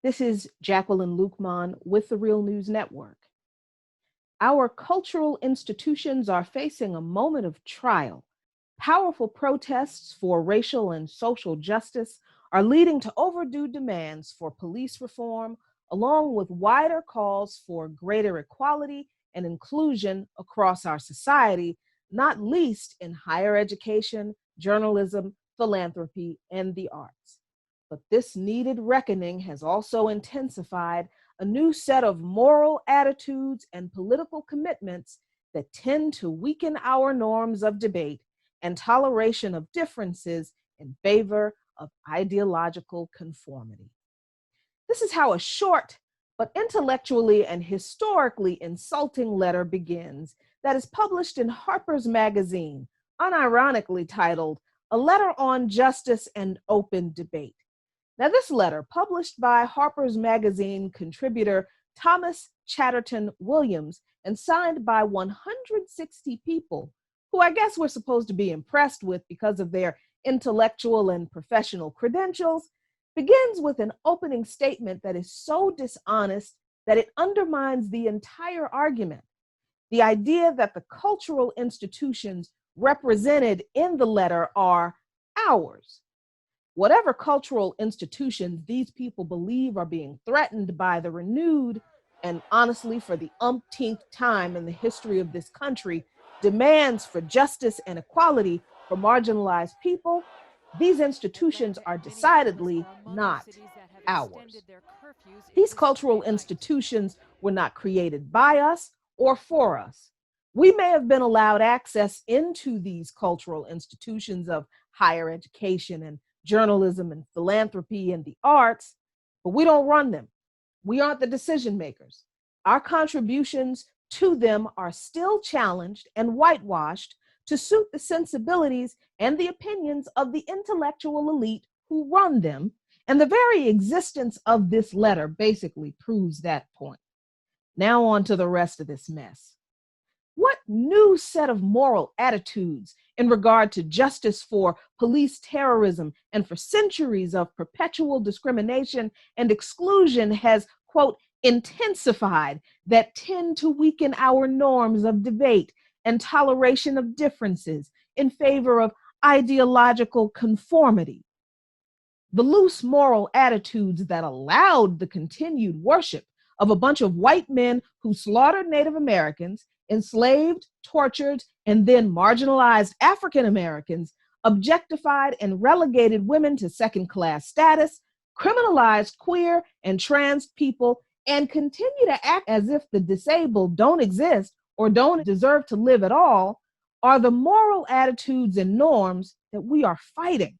This is Jacqueline Lukeman with the Real News Network. Our cultural institutions are facing a moment of trial. Powerful protests for racial and social justice are leading to overdue demands for police reform, along with wider calls for greater equality and inclusion across our society, not least in higher education, journalism, philanthropy, and the arts. But this needed reckoning has also intensified a new set of moral attitudes and political commitments that tend to weaken our norms of debate and toleration of differences in favor of ideological conformity. This is how a short but intellectually and historically insulting letter begins that is published in Harper's magazine, unironically titled, "A Letter on Justice and Open Debate." Now, this letter, published by Harper's Magazine contributor Thomas Chatterton Williams and signed by 160 people, who I guess we're supposed to be impressed with because of their intellectual and professional credentials, begins with an opening statement that is so dishonest that it undermines the entire argument. The idea that the cultural institutions represented in the letter are ours. Whatever cultural institutions these people believe are being threatened by the renewed, and honestly for the umpteenth time in the history of this country, demands for justice and equality for marginalized people, these institutions are decidedly not ours. These cultural institutions were not created by us or for us. We may have been allowed access into these cultural institutions of higher education and journalism and philanthropy and the arts, but we don't run them. We aren't the decision makers. Our contributions to them are still challenged and whitewashed to suit the sensibilities and the opinions of the intellectual elite who run them, and the very existence of this letter basically proves that point. Now on to the rest of this mess. What new set of moral attitudes in regard to justice for police terrorism and for centuries of perpetual discrimination and exclusion has, quote, intensified that tend to weaken our norms of debate and toleration of differences in favor of ideological conformity? The loose moral attitudes that allowed the continued worship of a bunch of white men who slaughtered Native Americans, enslaved, tortured, and then marginalized African Americans, objectified and relegated women to second-class status, criminalized queer and trans people, and continue to act as if the disabled don't exist or don't deserve to live at all, are the moral attitudes and norms that we are fighting.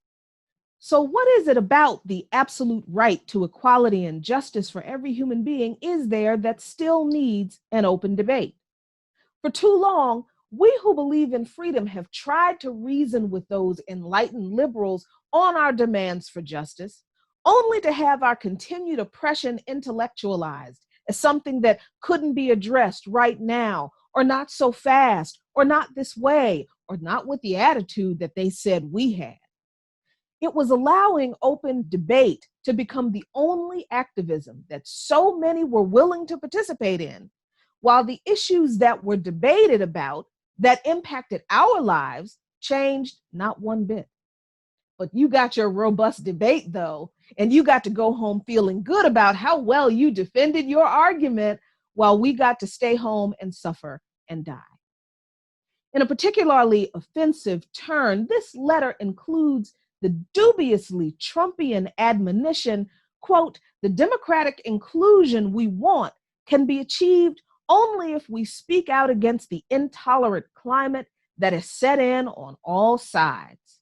So what is it about the absolute right to equality and justice for every human being is there that still needs an open debate? For too long, we who believe in freedom have tried to reason with those enlightened liberals on our demands for justice, only to have our continued oppression intellectualized as something that couldn't be addressed right now, or not so fast, or not this way, or not with the attitude that they said we had. It was allowing open debate to become the only activism that so many were willing to participate in, while the issues that were debated about that impacted our lives changed not one bit. But you got your robust debate, though, and you got to go home feeling good about how well you defended your argument, while we got to stay home and suffer and die. In a particularly offensive turn, this letter includes the dubiously Trumpian admonition, quote, "The democratic inclusion we want can be achieved only if we speak out against the intolerant climate that is set in on all sides."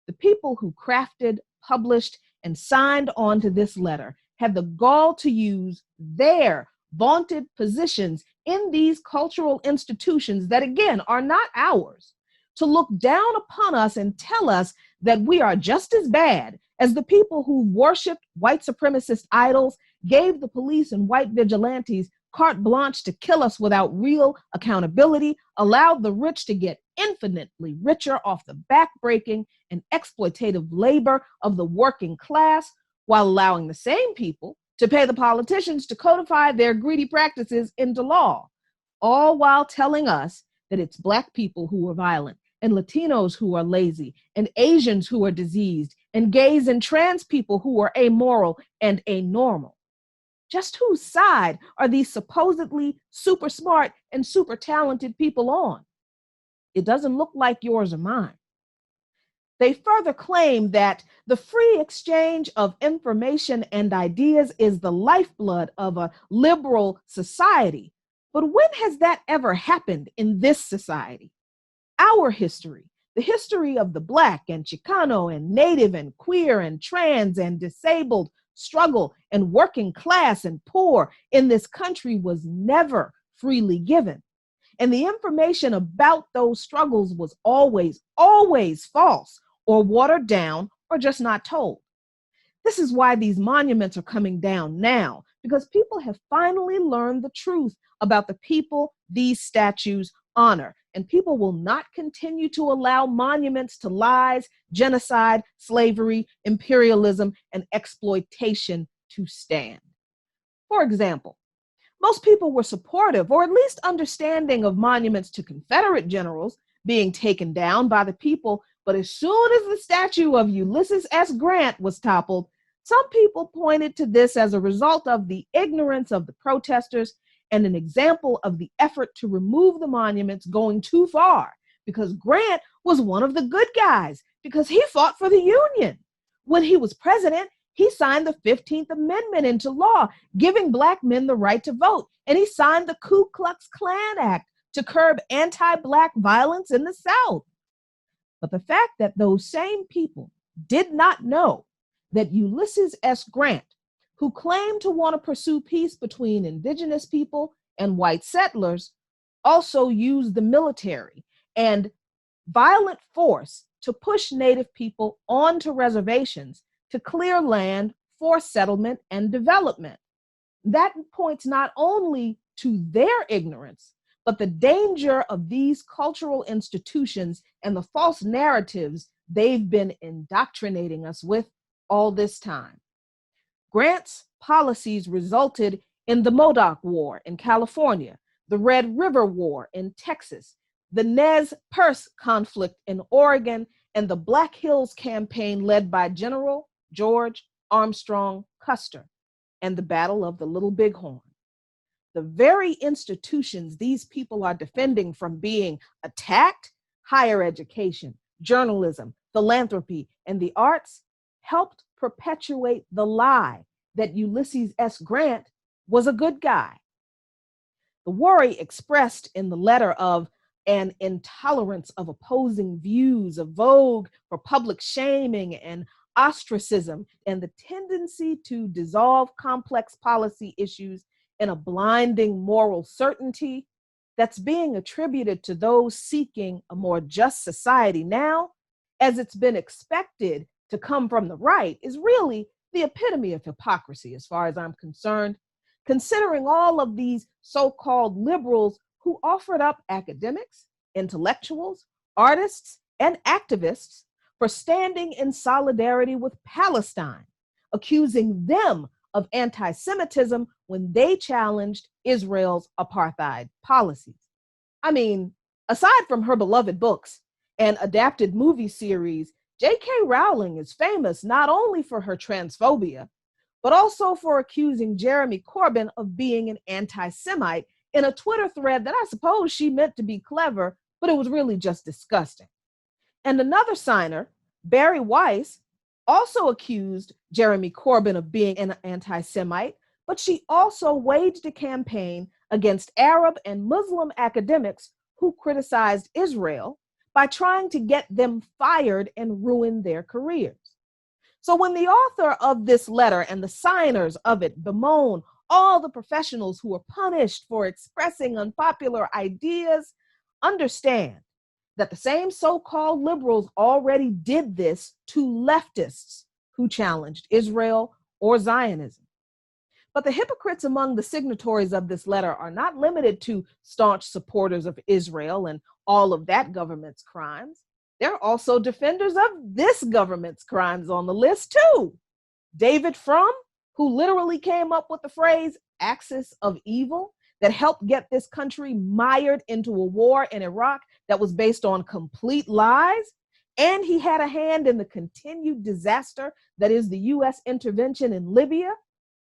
The people who crafted, published, and signed on to this letter had the gall to use their vaunted positions in these cultural institutions that, again, are not ours, to look down upon us and tell us that we are just as bad as the people who worshiped white supremacist idols, gave the police and white vigilantes carte blanche to kill us without real accountability, allowed the rich to get infinitely richer off the backbreaking and exploitative labor of the working class, while allowing the same people to pay the politicians to codify their greedy practices into law, all while telling us that it's Black people who are violent, and Latinos who are lazy, and Asians who are diseased, and gays and trans people who are amoral and anormal. Just whose side are these supposedly super smart and super talented people on? It doesn't look like yours or mine. They further claim that the free exchange of information and ideas is the lifeblood of a liberal society. But when has that ever happened in this society? Our history, the history of the Black and Chicano and Native and queer and trans and disabled struggle and working class and poor in this country was never freely given. And the information about those struggles was always, always false or watered down or just not told. This is why these monuments are coming down now, because people have finally learned the truth about the people these statues honor. And people will not continue to allow monuments to lies, genocide, slavery, imperialism, and exploitation to stand. For example, most people were supportive or at least understanding of monuments to Confederate generals being taken down by the people, but as soon as the statue of Ulysses S. Grant was toppled, some people pointed to this as a result of the ignorance of the protesters and an example of the effort to remove the monuments going too far, because Grant was one of the good guys, because he fought for the Union. When he was president, he signed the 15th Amendment into law, giving Black men the right to vote, and he signed the Ku Klux Klan Act to curb anti-Black violence in the South. But the fact that those same people did not know that Ulysses S. Grant, who claimed to want to pursue peace between indigenous people and white settlers, also used the military and violent force to push Native people onto reservations to clear land for settlement and development. That points not only to their ignorance, but the danger of these cultural institutions and the false narratives they've been indoctrinating us with all this time. Grant's policies resulted in the Modoc War in California, the Red River War in Texas, the Nez Perce conflict in Oregon, and the Black Hills campaign led by General George Armstrong Custer, and the Battle of the Little Bighorn. The very institutions these people are defending from being attacked, higher education, journalism, philanthropy, and the arts, helped perpetuate the lie that Ulysses S. Grant was a good guy. The worry expressed in the letter of an intolerance of opposing views, a vogue for public shaming and ostracism, and the tendency to dissolve complex policy issues in a blinding moral certainty that's being attributed to those seeking a more just society now, as it's been expected to come from the right, is really the epitome of hypocrisy, as far as I'm concerned, considering all of these so-called liberals who offered up academics, intellectuals, artists, and activists for standing in solidarity with Palestine, accusing them of anti-Semitism when they challenged Israel's apartheid policies. I mean, aside from her beloved books and adapted movie series, J.K. Rowling is famous not only for her transphobia, but also for accusing Jeremy Corbyn of being an anti-Semite in a Twitter thread that I suppose she meant to be clever, but it was really just disgusting. And another signer, Barry Weiss, also accused Jeremy Corbyn of being an anti-Semite, but she also waged a campaign against Arab and Muslim academics who criticized Israel by trying to get them fired and ruin their careers. So when the author of this letter and the signers of it bemoan all the professionals who are punished for expressing unpopular ideas, understand that the same so-called liberals already did this to leftists who challenged Israel or Zionism. But the hypocrites among the signatories of this letter are not limited to staunch supporters of Israel and all of that government's crimes. They're also defenders of this government's crimes on the list too. David Frum, who literally came up with the phrase axis of evil that helped get this country mired into a war in Iraq that was based on complete lies. And he had a hand in the continued disaster that is the US intervention in Libya.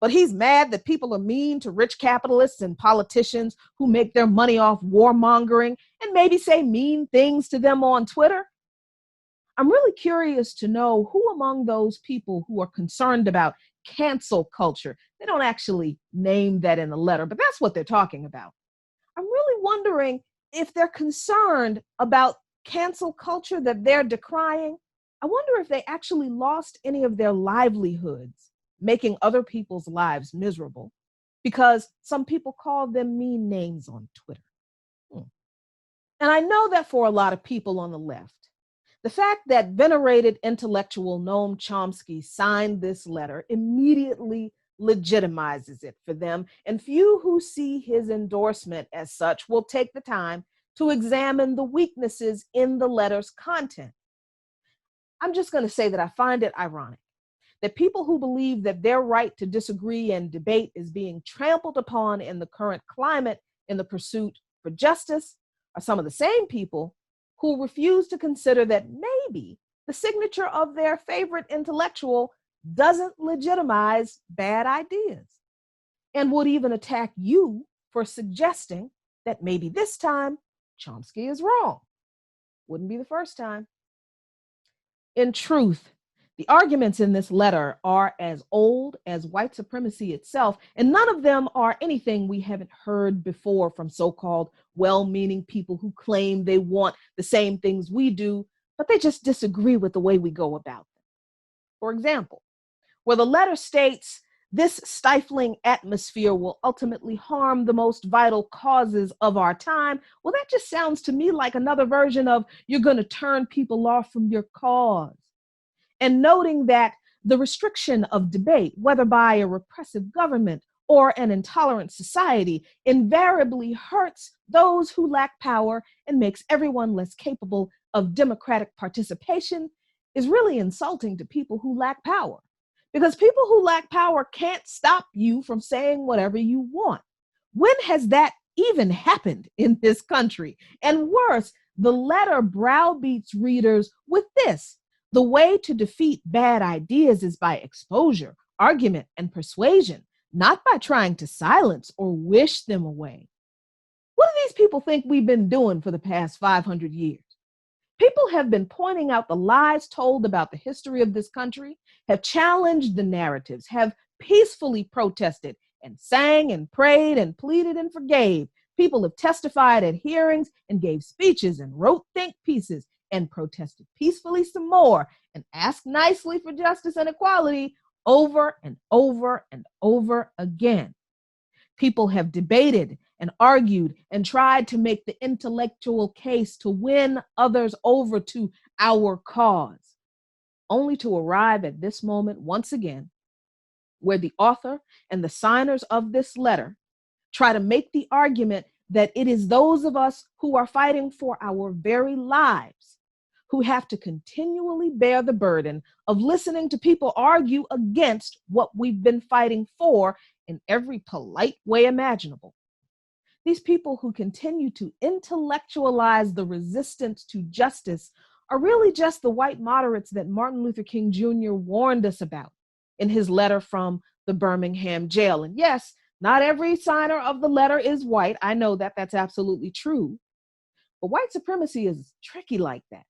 But he's mad that people are mean to rich capitalists and politicians who make their money off warmongering and maybe say mean things to them on Twitter. I'm really curious to know who among those people who are concerned about cancel culture, they don't actually name that in the letter, but that's what they're talking about. I'm really wondering if they're concerned about cancel culture that they're decrying. I wonder if they actually lost any of their livelihoods making other people's lives miserable because some people call them mean names on Twitter. And I know that for a lot of people on the left, the fact that venerated intellectual Noam Chomsky signed this letter immediately legitimizes it for them, and few who see his endorsement as such will take the time to examine the weaknesses in the letter's content. I'm just going to say that I find it ironic that people who believe that their right to disagree and debate is being trampled upon in the current climate in the pursuit for justice are some of the same people who refuse to consider that maybe the signature of their favorite intellectual doesn't legitimize bad ideas, and would even attack you for suggesting that maybe this time Chomsky is wrong. Wouldn't be the first time. In truth, the arguments in this letter are as old as white supremacy itself, and none of them are anything we haven't heard before from so-called well-meaning people who claim they want the same things we do, but they just disagree with the way we go about them. For example, where the letter states, this stifling atmosphere will ultimately harm the most vital causes of our time. Well, that just sounds to me like another version of you're going to turn people off from your cause. And noting that the restriction of debate, whether by a repressive government or an intolerant society, invariably hurts those who lack power and makes everyone less capable of democratic participation, is really insulting to people who lack power. Because people who lack power can't stop you from saying whatever you want. When has that even happened in this country? And worse, the letter browbeats readers with this: the way to defeat bad ideas is by exposure, argument, and persuasion, not by trying to silence or wish them away. What do these people think we've been doing for the past 500 years? People have been pointing out the lies told about the history of this country, have challenged the narratives, have peacefully protested and sang and prayed and pleaded and forgave. People have testified at hearings and gave speeches and wrote think pieces and protested peacefully some more and asked nicely for justice and equality over and over and over again. People have debated and argued and tried to make the intellectual case to win others over to our cause, only to arrive at this moment once again, where the author and the signers of this letter try to make the argument that it is those of us who are fighting for our very lives who have to continually bear the burden of listening to people argue against what we've been fighting for in every polite way imaginable. These people who continue to intellectualize the resistance to justice are really just the white moderates that Martin Luther King Jr. warned us about in his letter from the Birmingham jail. And yes, not every signer of the letter is white. I know that that's absolutely true. But white supremacy is tricky like that.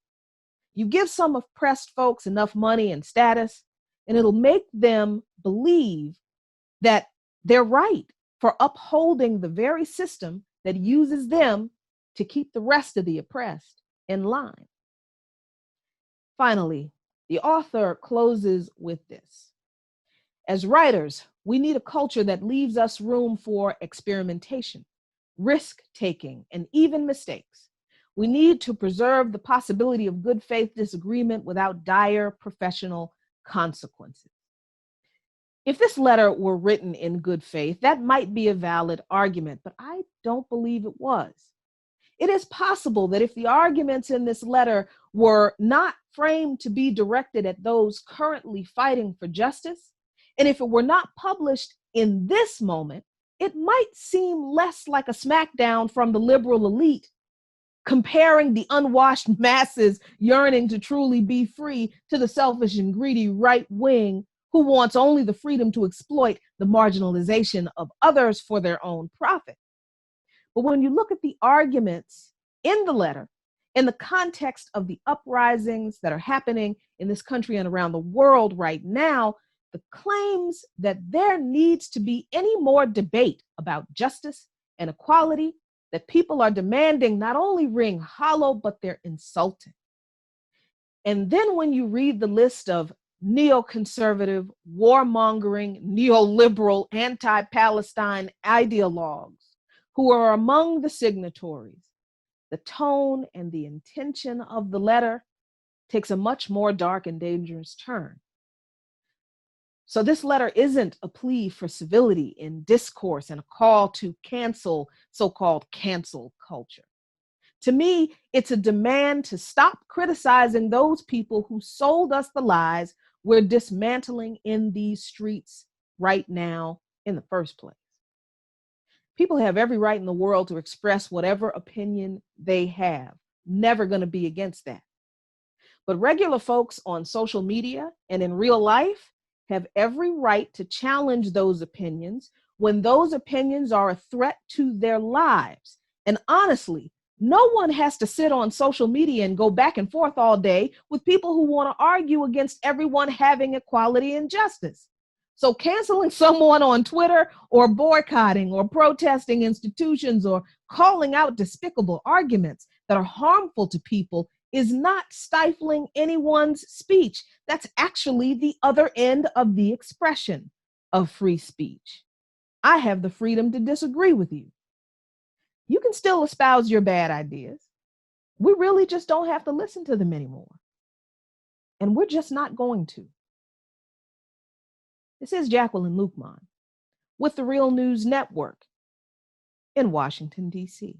You give some oppressed folks enough money and status, and it'll make them believe that they're right for upholding the very system that uses them to keep the rest of the oppressed in line. Finally, the author closes with this: as writers, we need a culture that leaves us room for experimentation, risk-taking, and even mistakes. We need to preserve the possibility of good faith disagreement without dire professional consequences. If this letter were written in good faith, that might be a valid argument, but I don't believe it was. It is possible that if the arguments in this letter were not framed to be directed at those currently fighting for justice, And if it were not published in this moment, it might seem less like a smackdown from the liberal elite, comparing the unwashed masses yearning to truly be free to the selfish and greedy right wing who wants only the freedom to exploit the marginalization of others for their own profit. But when you look at the arguments in the letter, in the context of the uprisings that are happening in this country and around the world right now, the claims that there needs to be any more debate about justice and equality that people are demanding not only ring hollow, but they're insulting. And then when you read the list of neoconservative, warmongering, neoliberal, anti-Palestine ideologues who are among the signatories, the tone and the intention of the letter takes a much more dark and dangerous turn. So this letter isn't a plea for civility in discourse and a call to cancel so-called cancel culture. To me, it's a demand to stop criticizing those people who sold us the lies we're dismantling in these streets right now in the first place. People have every right in the world to express whatever opinion they have. Never going to be against that. But regular folks on social media and in real life have every right to challenge those opinions when those opinions are a threat to their lives. And honestly, no one has to sit on social media and go back and forth all day with people who want to argue against everyone having equality and justice. So canceling someone on Twitter or boycotting or protesting institutions or calling out despicable arguments that are harmful to people is not stifling anyone's speech. That's actually the other end of the expression of free speech. I have the freedom to disagree with you. You can still espouse your bad ideas. We really just don't have to listen to them anymore. And we're just not going to. This is Jacqueline Luqman with the Real News Network in Washington, D.C.